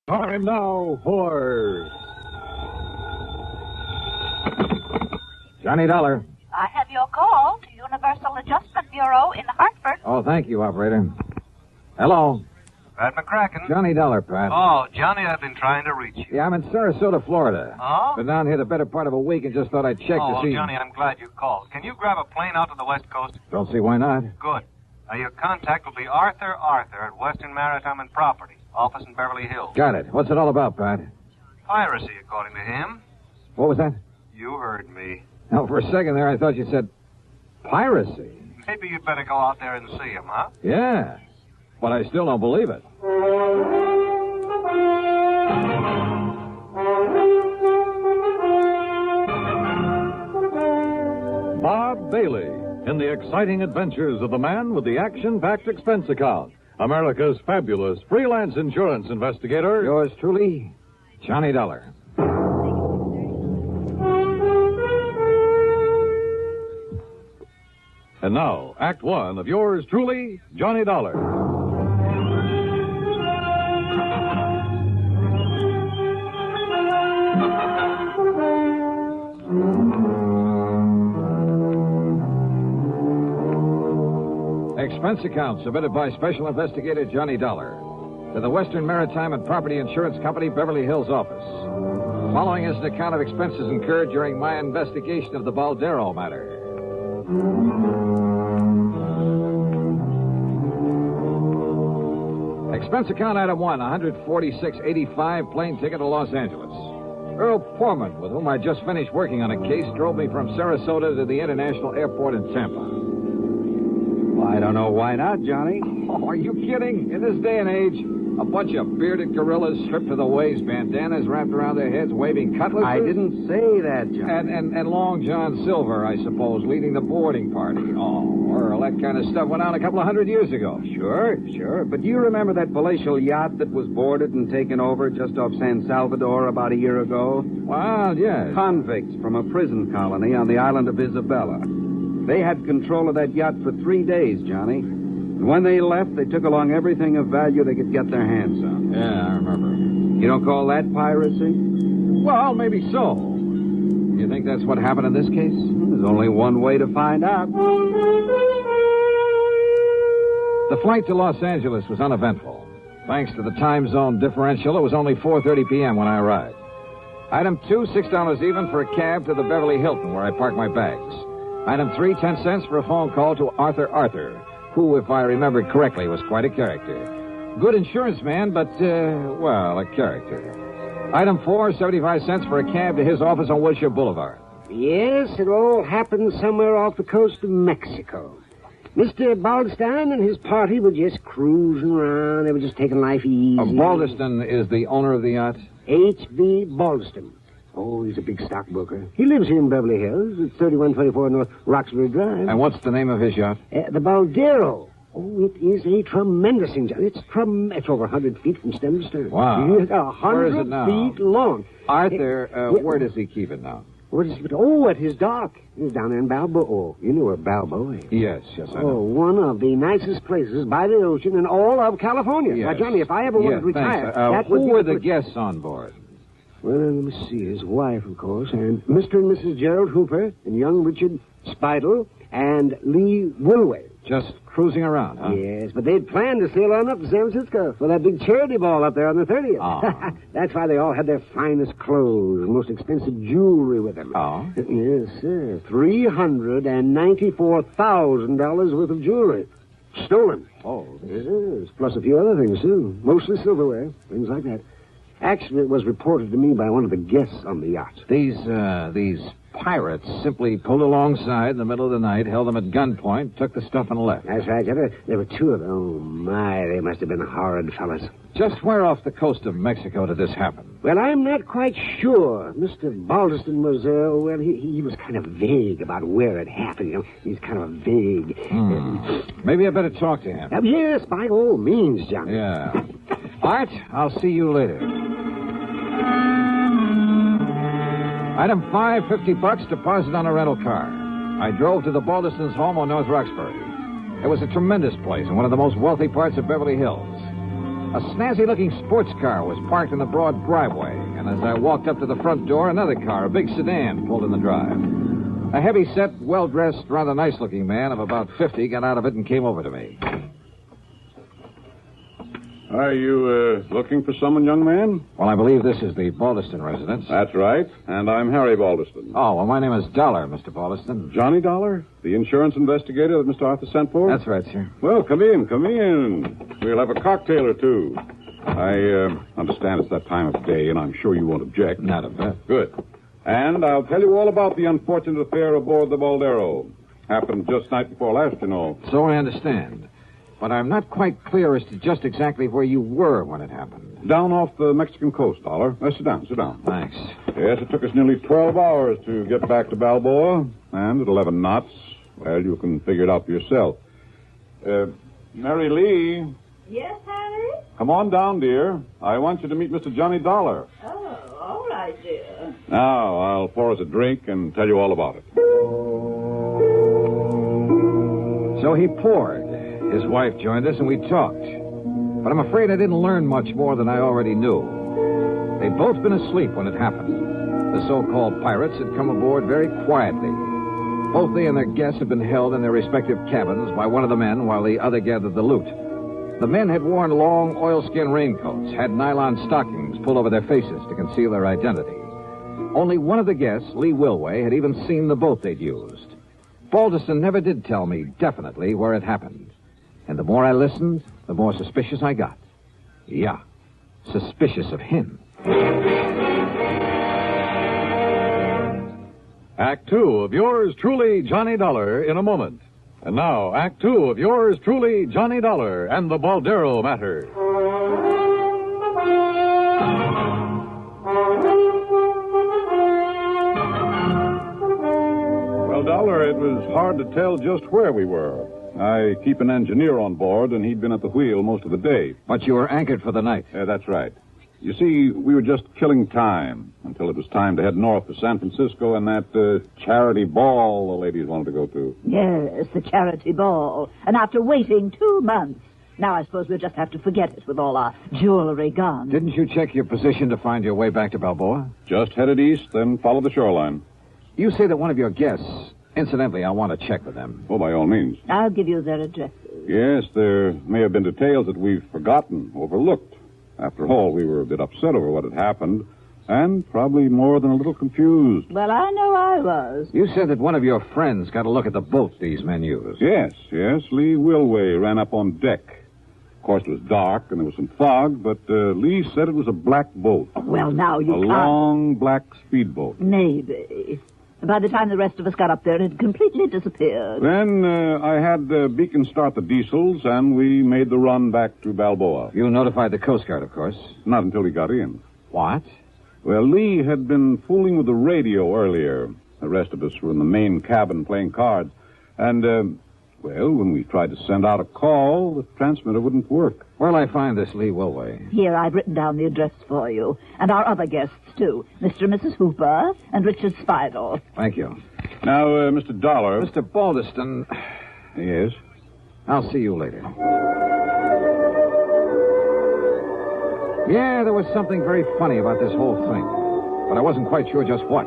Time now for Johnny Dollar. I have your call to Universal Adjustment Bureau in Hartford. Oh, thank you, operator. Hello. Pat McCracken. Johnny Dollar, Pat. Oh, Johnny, I've been trying to reach you. Yeah, I'm in Sarasota, Florida. Oh? Been down here the better part of a week and just thought I'd check to Well, see... Johnny, I'm glad you called. Can you grab a plane out to the West Coast? Don't see why not. Good. Your contact will be Arthur at Western Maritime and Property, office in Beverly Hills. Got it. What's it all about, Pat? Piracy, according to him. What was that? You heard me. Oh, for a second there, I thought you said piracy. Maybe you'd better go out there and see him, huh? Yeah, but I still don't believe it. Bob Bailey in the exciting adventures of the man with the action-packed expense account. America's fabulous freelance insurance investigator. Yours truly, Johnny Dollar. And now, Act One of yours truly, Johnny Dollar. Expense account submitted by Special Investigator Johnny Dollar to the Western Maritime and Property Insurance Company, Beverly Hills office. Following is an account of expenses incurred during my investigation of the Baldero Matter. Expense account item 1, $146.85, plane ticket to Los Angeles. Earl Poorman, with whom I just finished working on a case, drove me from Sarasota to the International Airport in Tampa. Well, I don't know why not, Johnny. Oh, are you kidding? In this day and age, a bunch of bearded gorillas stripped to the waist, bandanas wrapped around their heads, waving cutlasses. I didn't say that, Johnny. And Long John Silver, I suppose, leading the boarding party. Oh, Earl, that kind of stuff went on a couple of 100 years ago. Sure. But do you remember that palatial yacht that was boarded and taken over just off San Salvador about a year ago? Well, yes. Convicts from a prison colony on the island of Isabella. They had control of that yacht for 3 days, Johnny. And when they left, they took along everything of value they could get their hands on. Yeah, I remember. You don't call that piracy? Well, maybe so. You think that's what happened in this case? There's only one way to find out. The flight to Los Angeles was uneventful. Thanks to the time zone differential, it was only 4:30 p.m. when I arrived. Item 2, $6 even for a cab to the Beverly Hilton, where I parked my bags. Item 3, 10 cents for a phone call to Arthur, who, if I remember correctly, was quite a character. Good insurance man, but, a character. Item 4, 75 cents for a cab to his office on Wilshire Boulevard. Yes, it all happened somewhere off the coast of Mexico. Mr. Balderstons and his party were just cruising around. They were just taking life easy. Balderston is the owner of the yacht? H.B. Balderston. Oh, he's a big stockbroker. He lives here in Beverly Hills at 3124 North Roxbury Drive. And what's the name of his yacht? The Baldero. Oh, it is a tremendous thing. It's over 100 feet from stem to stern. Wow. It's 100 Where is it now? feet long. Arthur, where does he keep it now? Where does he keep it? Oh, at his dock. He's down there in Balboa. Oh, you know where Balboa is. Yes, I know. Oh, one of the nicest places by the ocean in all of California. Yes. Now, Johnny, if I ever wanted to retire, that would who be were the guests on board? Well, let me see. His wife, of course, and Mr. and Mrs. Gerald Hooper, and young Richard Speidel, and Lee Woolway. Just cruising around, huh? Yes, but they'd planned to sail on up to San Francisco for that big charity ball up there on the 30th. Oh. That's why they all had their finest clothes and most expensive jewelry with them. Oh? Yes, sir. $394,000 worth of jewelry. Stolen. Oh. Yes, plus a few other things, too. Mostly silverware, things like that. Actually, it was reported to me by one of the guests on the yacht. These pirates simply pulled alongside in the middle of the night, held them at gunpoint, took the stuff and left. That's right. There were two of them. Oh, my, they must have been horrid fellas. Just where off the coast of Mexico did this happen? Well, I'm not quite sure. Mr. Balderston was, he was kind of vague about where it happened. You know, he's kind of vague. Maybe I better talk to him. Yes, by all means, Johnny. Yeah. Art, I'll see you later. Item 5, $50, deposit on a rental car. I drove to the Balderstons' home on North Roxbury. It was a tremendous place in one of the most wealthy parts of Beverly Hills. A snazzy-looking sports car was parked in the broad driveway, and as I walked up to the front door, another car, a big sedan, pulled in the drive. A heavy-set, well-dressed, rather nice-looking man of about 50 got out of it and came over to me. Are you looking for someone, young man? Well, I believe this is the Balderston residence. That's right. And I'm Harry Balderston. Oh, well, my name is Dollar, Mr. Balderston. Johnny Dollar? The insurance investigator that Mr. Arthur sent for? That's right, sir. Well, come in. We'll have a cocktail or two. I understand it's that time of day, and I'm sure you won't object. Not a bit. Good. And I'll tell you all about the unfortunate affair aboard the Baldero. Happened just night before last, you know. So I understand. But I'm not quite clear as to just exactly where you were when it happened. Down off the Mexican coast, Dollar. Sit down. Thanks. Yes, it took us nearly 12 hours to get back to Balboa. And at 11 knots, well, you can figure it out for yourself. Mary Lee. Yes, Harry? Come on down, dear. I want you to meet Mr. Johnny Dollar. Oh, all right, dear. Now, I'll pour us a drink and tell you all about it. So he poured. His wife joined us, and we talked. But I'm afraid I didn't learn much more than I already knew. They'd both been asleep when it happened. The so-called pirates had come aboard very quietly. Both they and their guests had been held in their respective cabins by one of the men while the other gathered the loot. The men had worn long oilskin raincoats, had nylon stockings pulled over their faces to conceal their identity. Only one of the guests, Lee Wilway, had even seen the boat they'd used. Balderston never did tell me definitely where it happened. And the more I listened, the more suspicious I got. Yeah, suspicious of him. Act Two of yours truly, Johnny Dollar, in a moment. And now, Act Two of yours truly, Johnny Dollar and the Baldero Matter. Well, Dollar, it was hard to tell just where we were. I keep an engineer on board, and he'd been at the wheel most of the day. But you were anchored for the night. That's right. You see, we were just killing time until it was time to head north to San Francisco and that charity ball the ladies wanted to go to. Yes, the charity ball. And after waiting 2 months, now I suppose we'll just have to forget it with all our jewelry gone. Didn't you check your position to find your way back to Balboa? Just headed east, then followed the shoreline. You say that one of your guests... Incidentally, I want to check with them. Oh, by all means. I'll give you their addresses. Yes, there may have been details that we've forgotten, overlooked. After all, we were a bit upset over what had happened, and probably more than a little confused. Well, I know I was. You said that one of your friends got a look at the boat these men used. Yes. Lee Wilway ran up on deck. Of course, it was dark, and there was some fog, but Lee said it was a black boat. Well, now you A can't... long black speedboat. Maybe. By the time the rest of us got up there, it had completely disappeared. Then I had Beacon start the diesels, and we made the run back to Balboa. You notified the Coast Guard, of course. Not until he got in. What? Well, Lee had been fooling with the radio earlier. The rest of us were in the main cabin playing cards. And, when we tried to send out a call, the transmitter wouldn't work. Where'll I find this Lee Wilway? Here, I've written down the address for you. And our other guests, too. Mr. and Mrs. Hooper and Richard Spidel. Thank you. Now, Mr. Dollar... Mr. Balderston... Yes? I'll see you later. Yeah, there was something very funny about this whole thing. But I wasn't quite sure just what.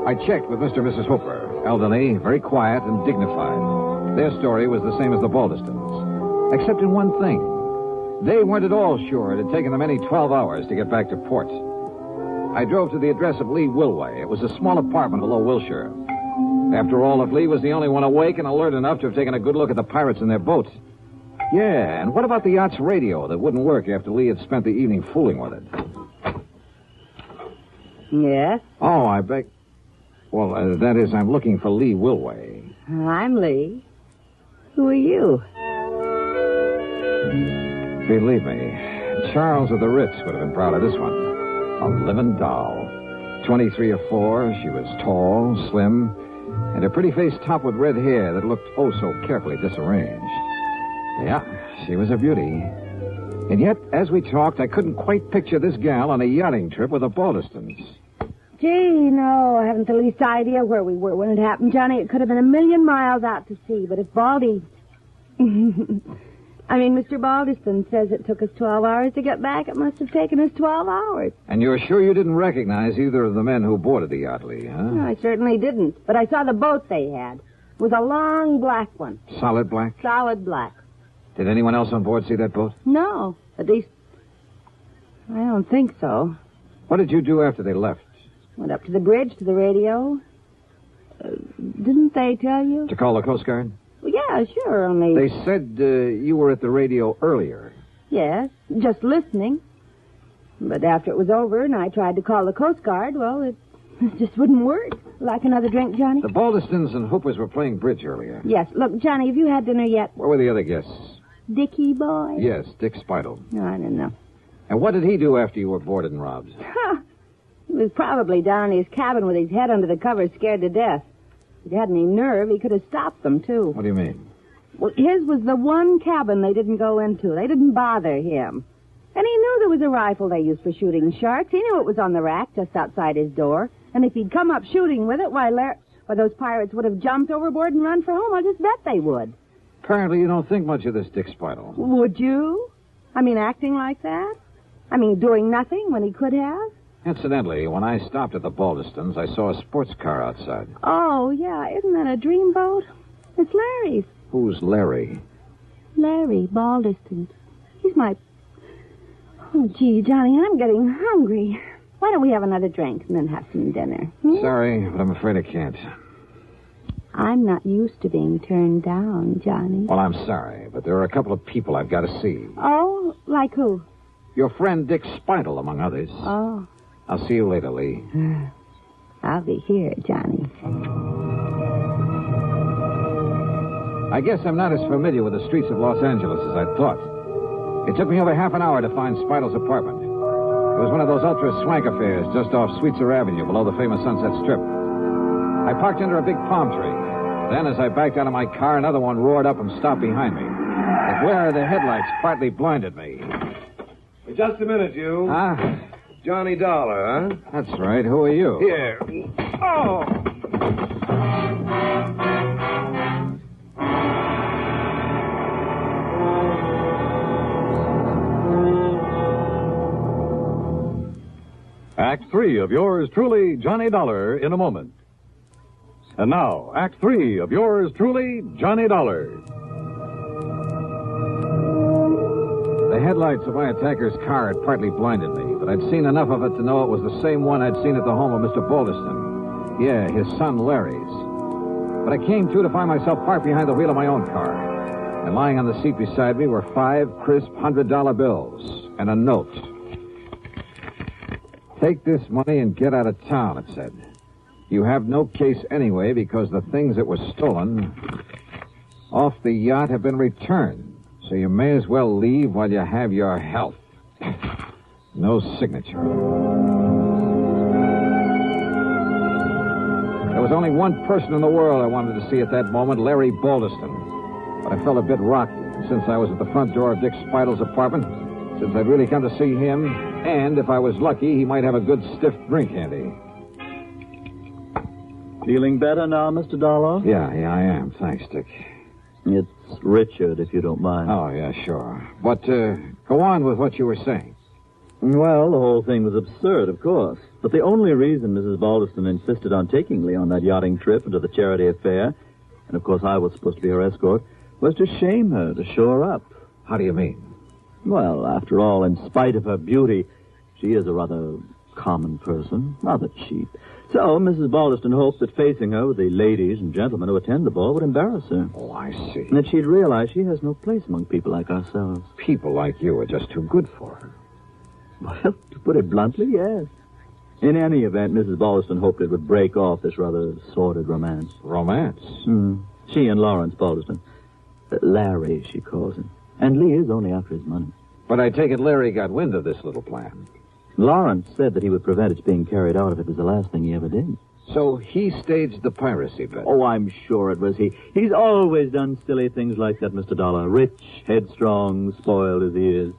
I checked with Mr. and Mrs. Hooper. Elderly, very quiet and dignified. Their story was the same as the Balderstons. Except in one thing. They weren't at all sure it had taken them any 12 hours to get back to port. I drove to the address of Lee Wilway. It was a small apartment below Wilshire. After all, if Lee was the only one awake and alert enough to have taken a good look at the pirates and their boat. Yeah, and what about the yacht's radio that wouldn't work after Lee had spent the evening fooling with it? Yes? Oh, I beg... Well, that is, I'm looking for Lee Wilway. I'm Lee. Who are you? Believe me, Charles of the Ritz would have been proud of this one. A living doll. 23 or 4, she was tall, slim, and her pretty face topped with red hair that looked oh so carefully disarranged. Yeah, she was a beauty. And yet, as we talked, I couldn't quite picture this gal on a yachting trip with the Balderstons. Gee, no, I haven't the least idea where we were when it happened, Johnny. It could have been 1,000,000 miles out to sea, but if Baldy... Mr. Balderston says it took us 12 hours to get back. It must have taken us 12 hours. And you're sure you didn't recognize either of the men who boarded the yacht, Lee, huh? No, I certainly didn't. But I saw the boat they had. It was a long black one. Solid black? Solid black. Did anyone else on board see that boat? No. At least, I don't think so. What did you do after they left? Went up to the bridge, to the radio. Didn't they tell you? To call the Coast Guard? Well, yeah, sure, only... They said you were at the radio earlier. Yes, just listening. But after it was over and I tried to call the Coast Guard, well, it just wouldn't work. Like another drink, Johnny? The Balderstons and Hoopers were playing bridge earlier. Yes. Look, Johnny, have you had dinner yet? Where were the other guests? Dickie boy? Yes, Dick Speidel. No, I don't know. And what did he do after you were boarded and robbed? He was probably down in his cabin with his head under the covers, scared to death. If he had any nerve, he could have stopped them, too. What do you mean? Well, his was the one cabin they didn't go into. They didn't bother him. And he knew there was a rifle they used for shooting sharks. He knew it was on the rack just outside his door. And if he'd come up shooting with it, why, those pirates would have jumped overboard and run for home. I'll just bet they would. Apparently you don't think much of this Dick Speidel. Would you? Acting like that? Doing nothing when he could have? Incidentally, when I stopped at the Balderstons, I saw a sports car outside. Oh, yeah. Isn't that a dreamboat? It's Larry's. Who's Larry? Larry Balderston. He's my... Oh, gee, Johnny, I'm getting hungry. Why don't we have another drink and then have some dinner? Sorry, but I'm afraid I can't. I'm not used to being turned down, Johnny. Well, I'm sorry, but there are a couple of people I've got to see. Oh, like who? Your friend Dick Speidel, among others. Oh. I'll see you later, Lee. I'll be here, Johnny. I guess I'm not as familiar with the streets of Los Angeles as I thought. It took me over half an hour to find Speidel's apartment. It was one of those ultra-swank affairs just off Sweetser Avenue below the famous Sunset Strip. I parked under a big palm tree. Then, as I backed out of my car, another one roared up and stopped behind me. The glare of the headlights partly blinded me. Just a minute, you. Huh? Johnny Dollar, huh? That's right. Who are you? Here. Oh! Act 3 of yours truly, Johnny Dollar, in a moment. And now, Act 3 of yours truly, Johnny Dollar. The headlights of my attacker's car had partly blinded me, but I'd seen enough of it to know it was the same one I'd seen at the home of Mr. Balderston. Yeah, his son Larry's. But I came to find myself parked behind the wheel of my own car. And lying on the seat beside me were 5 crisp $100 bills and a note. Take this money and get out of town, it said. You have no case anyway because the things that were stolen off the yacht have been returned. So you may as well leave while you have your health. No signature. There was only one person in the world I wanted to see at that moment, Larry Balderston. But I felt a bit rocky since I was at the front door of Dick Speidel's apartment, since I'd really come to see him, and if I was lucky, he might have a good stiff drink handy. Feeling better now, Mr. Dollar? Yeah, I am. Thanks, Dick. It's Richard, if you don't mind. Oh, yeah, sure. But go on with what you were saying. Well, the whole thing was absurd, of course. But the only reason Mrs. Balderston insisted on taking Lee on that yachting trip and to the charity affair, and of course I was supposed to be her escort, was to shame her, to show her up. How do you mean? Well, after all, in spite of her beauty, she is a rather common person, rather cheap. So Mrs. Balderston hoped that facing her with the ladies and gentlemen who attend the ball would embarrass her. Oh, I see. And that she'd realize she has no place among people like ourselves. People like you are just too good for her. Well, to put it bluntly, yes. In any event, Mrs. Balderston hoped it would break off this rather sordid romance. Romance? She and Lawrence Balderston. Larry, she calls him. And Lee is only after his money. But I take it Larry got wind of this little plan. Lawrence said that he would prevent its being carried out if it was the last thing he ever did. So he staged the piracy bit. Oh, I'm sure it was he. He's always done silly things like that, Mr. Dollar. Rich, headstrong, spoiled as he is.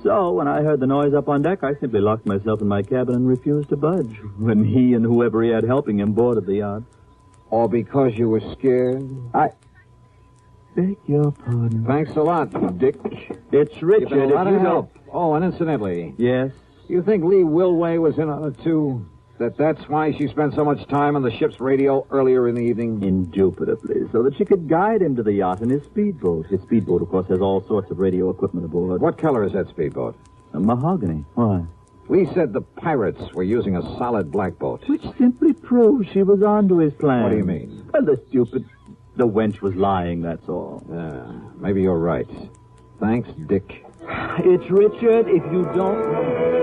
So when I heard the noise up on deck, I simply locked myself in my cabin and refused to budge when he and whoever he had helping him boarded the yacht. Or because you were scared? Beg your pardon. Thanks a lot, Dick. It's Richard. You've been a lot if of you help. Oh, and incidentally, Yes? you think Lee Wilway was in on it, too? That's why she spent so much time on the ship's radio earlier in the evening? Indubitably, so that she could guide him to the yacht in his speedboat. His speedboat, of course, has all sorts of radio equipment aboard. What color is that speedboat? A mahogany. Why? Lee said the pirates were using a solid black boat. Which simply proves she was onto his plan. What do you mean? Well, the wench was lying, that's all. Maybe you're right. Thanks, Dick. It's Richard, if you don't know.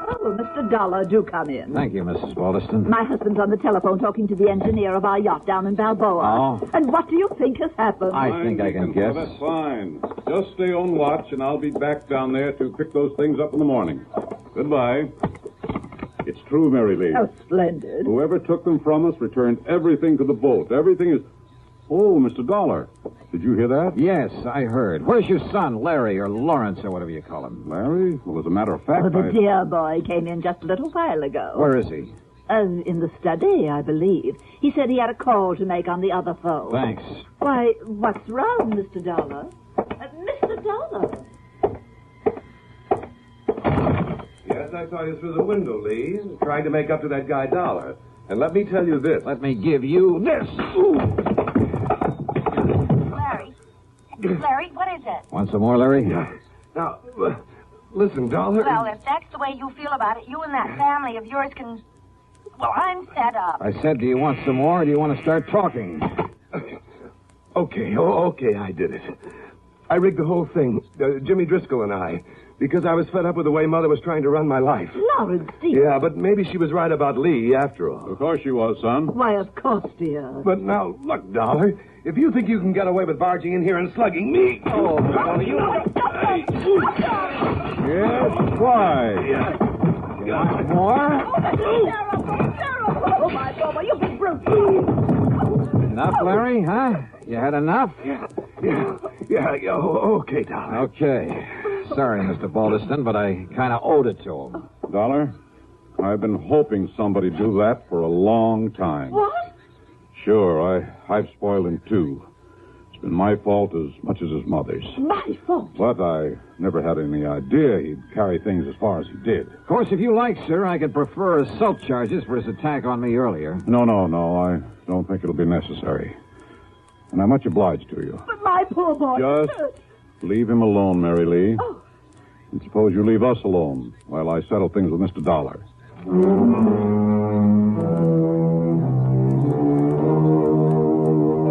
Oh, Mr. Dollar, do come in. Thank you, Mrs. Balderston. My husband's on the telephone talking to the engineer of our yacht down in Balboa. Oh. And what do you think has happened? I think I can guess. That's fine. Just stay on watch, and I'll be back down there to pick those things up in the morning. Goodbye. It's true, Mary Lee. Oh, splendid. Whoever took them from us returned everything to the boat. Everything is... Oh, Mr. Dollar. Did you hear that? Yes, I heard. Where's your son, Larry, or Lawrence, or whatever you call him? Larry? Well, as a matter of fact, Oh, the dear boy came in just a little while ago. Where is he? In the study, I believe. He said he had a call to make on the other phone. Thanks. Why, what's wrong, Mr. Dollar? Mr. Dollar! Yes, I saw you through the window, Lee, trying to make up to that guy Dollar. And let me tell you this. Let me give you this. Larry, what is it? Want some more, Larry? Now, listen, Dollar. Well, if that's the way you feel about it, you and that family of yours can... Well, I'm fed up. I said, do you want some more, or do you want to start talking? Okay, I did it. I rigged the whole thing, Jimmy Driscoll and I, because I was fed up with the way Mother was trying to run my life. Lawrence, dear. Yeah, but maybe she was right about Lee, after all. Of course she was, son. Why, of course, dear. But now, look, Dollar, if you think you can get away with barging in here and slugging me... Oh, you... Yes, why? You want more? Oh, my God, you big brute. Enough, Larry, huh? You had enough? Yeah, okay, Dollar. Okay. Sorry, Mr. Balderston, but I kind of owed it to him. Dollar, I've been hoping somebody'd do that for a long time. What? Sure, I've spoiled him, too. It's been my fault as much as his mother's. My fault? But I never had any idea he'd carry things as far as he did. Of course, if you like, sir, I could prefer assault charges for his attack on me earlier. No, I don't think it'll be necessary. And I'm much obliged to you. But my poor boy... Just leave him alone, Mary Lee. Oh. And suppose you leave us alone while I settle things with Mr. Dollar.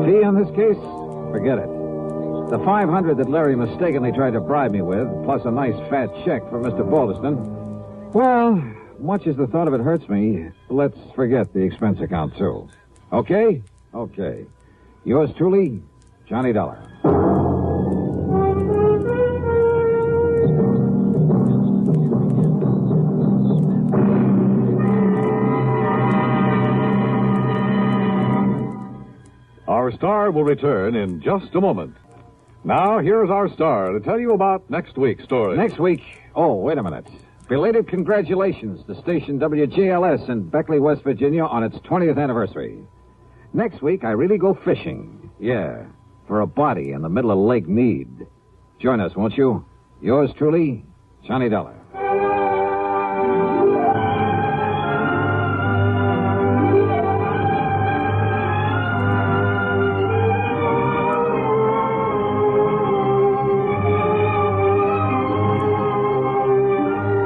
Fee on this case? Forget it. The $500 that Larry mistakenly tried to bribe me with, plus a nice fat check for Mr. Balderston. Well, much as the thought of it hurts me, let's forget the expense account, too. Okay? Okay. Yours truly, Johnny Dollar. Our star will return in just a moment. Now, here's our star to tell you about next week's story. Next week? Oh, wait a minute. Belated congratulations to station WJLS in Beckley, West Virginia on its 20th anniversary. Next week, I really go fishing. Yeah, for a body in the middle of Lake Mead. Join us, won't you? Yours truly, Johnny Dollar.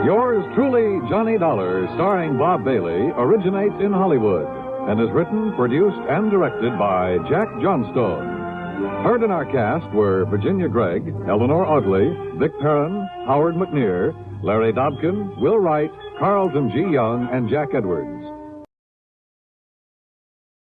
Yours truly, Johnny Dollar, starring Bob Bailey, originates in Hollywood and is written, produced, and directed by Jack Johnstone. Heard in our cast were Virginia Gregg, Eleanor Audley, Vic Perrin, Howard McNear, Larry Dobkin, Will Wright, Carlton G. Young, and Jack Edwards.